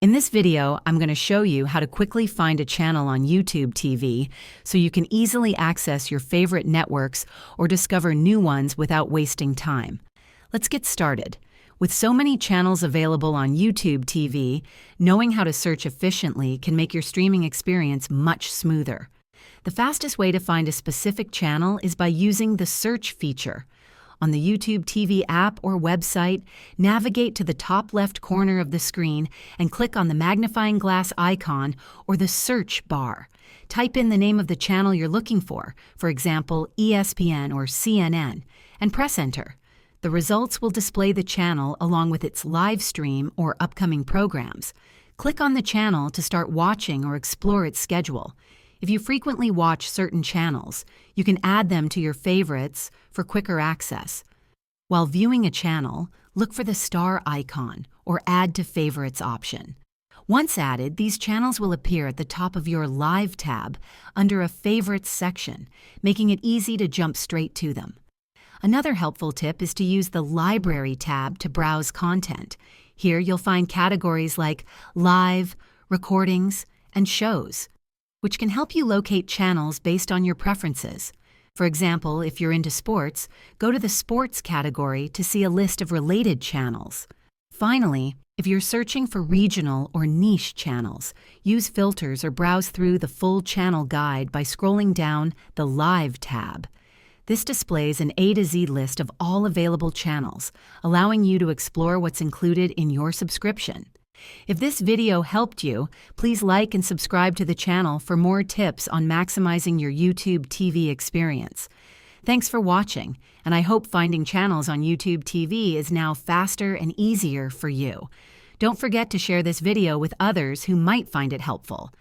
In this video, I'm going to show you how to quickly find a channel on YouTube TV so you can easily access your favorite networks or discover new ones without wasting time. Let's get started. With so many channels available on YouTube TV, knowing how to search efficiently can make your streaming experience much smoother. The fastest way to find a specific channel is by using the search feature. On the YouTube TV app or website, navigate to the top left corner of the screen and click on the magnifying glass icon or the search bar. Type in the name of the channel you're looking for example, ESPN or CNN, and press enter. The results will display the channel along with its live stream or upcoming programs. Click on the channel to start watching or explore its schedule. If you frequently watch certain channels, you can add them to your favorites for quicker access. While viewing a channel, look for the star icon or Add to Favorites option. Once added, these channels will appear at the top of your Live tab under a Favorites section, making it easy to jump straight to them. Another helpful tip is to use the Library tab to browse content. Here you'll find categories like Live, Recordings, and Shows, which can help you locate channels based on your preferences. For example, if you're into sports, go to the Sports category to see a list of related channels. Finally, if you're searching for regional or niche channels, use filters or browse through the full channel guide by scrolling down the Live tab. This displays an A to Z list of all available channels, allowing you to explore what's included in your subscription. If this video helped you, please like and subscribe to the channel for more tips on maximizing your YouTube TV experience. Thanks for watching, and I hope finding channels on YouTube TV is now faster and easier for you. Don't forget to share this video with others who might find it helpful.